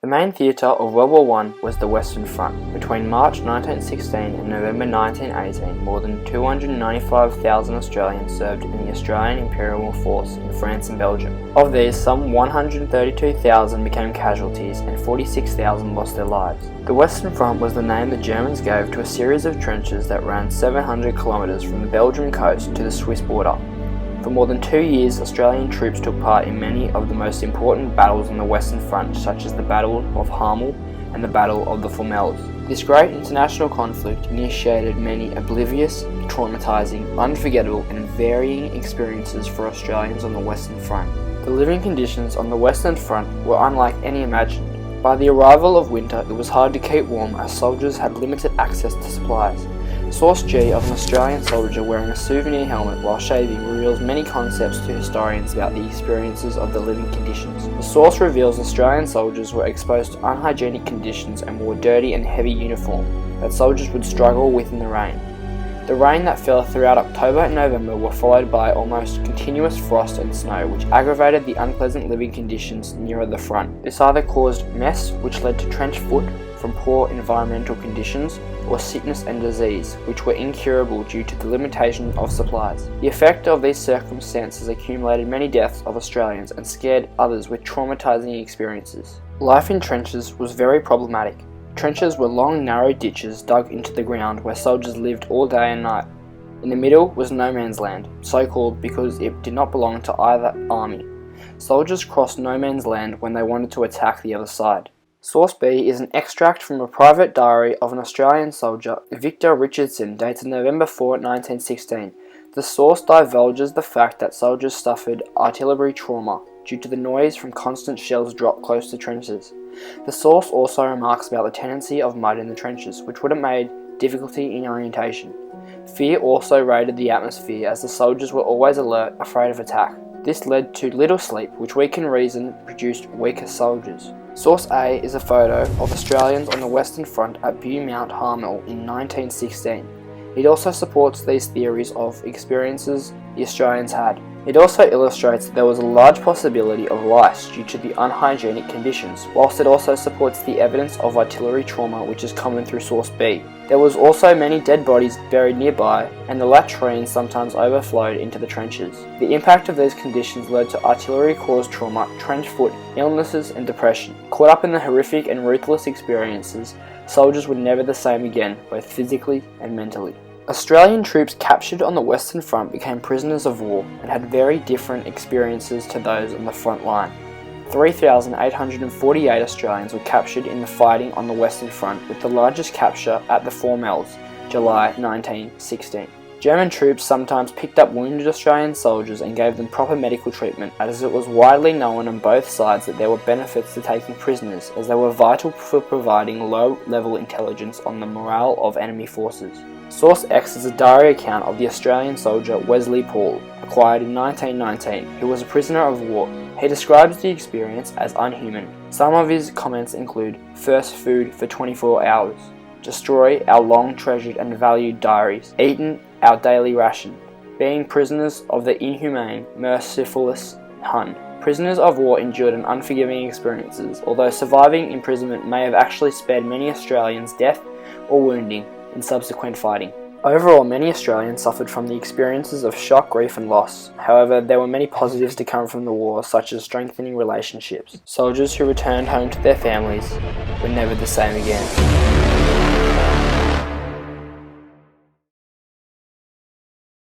main theatre of World War I was the Western Front. Between March 1916 and November 1918, more than 295,000 Australians served in the Australian Imperial Force in France and Belgium. Of these, some 132,000 became casualties and 46,000 lost their lives. The Western Front was the name the Germans gave to a series of trenches that ran 700 kilometres from the Belgian coast to the Swiss border. For more than 2 years, Australian troops took part in many of the most important battles on the Western Front, such as the Battle of Hamel and the Battle of the Formels. This great international conflict initiated many oblivious, traumatising, unforgettable and varying experiences for Australians on the Western Front. The living conditions on the Western Front were unlike any imagined. By the arrival of winter, it was hard to keep warm as soldiers had limited access to supplies. Source G of an Australian soldier wearing a souvenir helmet while shaving reveals many concepts to historians about the experiences of the living conditions. The source reveals Australian soldiers were exposed to unhygienic conditions and wore dirty and heavy uniform that soldiers would struggle with in the rain. The rain that fell throughout October and November were followed by almost continuous frost and snow, which aggravated the unpleasant living conditions nearer the front. This either caused mess, which led to trench foot from poor environmental conditions, or sickness and disease, which were incurable due to the limitation of supplies. The effect of these circumstances accumulated many deaths of Australians and scared others with traumatising experiences. Life in trenches was very problematic. Trenches were long, narrow ditches dug into the ground where soldiers lived all day and night. In the middle was no man's land, so called because it did not belong to either army. Soldiers crossed no man's land when they wanted to attack the other side. Source B is an extract from a private diary of an Australian soldier, Victor Richardson, dated November 4, 1916. The source divulges the fact that soldiers suffered artillery trauma due to the noise from constant shells dropped close to trenches. The source also remarks about the tendency of mud in the trenches, which would have made difficulty in orientation. Fear also raided the atmosphere as the soldiers were always alert, afraid of attack. This led to little sleep, which weakened reason produced weaker soldiers. Source A is a photo of Australians on the Western Front at Mount Hamel in 1916. It also supports these theories of experiences the Australians had. It also illustrates that there was a large possibility of lice due to the unhygienic conditions, whilst it also supports the evidence of artillery trauma which is common through Source B. There was also many dead bodies buried nearby, and the latrines sometimes overflowed into the trenches. The impact of these conditions led to artillery-caused trauma, trench foot, illnesses and depression. Caught up in the horrific and ruthless experiences, soldiers were never the same again, both physically and mentally. Australian troops captured on the Western Front became prisoners of war and had very different experiences to those on the front line. 3,848 Australians were captured in the fighting on the Western Front, with the largest capture at the Formels, July 1916. German troops sometimes picked up wounded Australian soldiers and gave them proper medical treatment, as it was widely known on both sides that there were benefits to taking prisoners, as they were vital for providing low-level intelligence on the morale of enemy forces. Source X is a diary account of the Australian soldier Wesley Paul, acquired in 1919, who was a prisoner of war. He describes the experience as unhuman. Some of his comments include, "First food for 24 hours. Destroy our long-treasured and valued diaries. Eaten our daily ration. Being prisoners of the inhumane, merciless Hun. Prisoners of war endured an unforgiving experiences, although surviving imprisonment may have actually spared many Australians death or wounding in subsequent fighting." Overall, many Australians suffered from the experiences of shock, grief and loss. However, there were many positives to come from the war, such as strengthening relationships. Soldiers who returned home to their families were never the same again.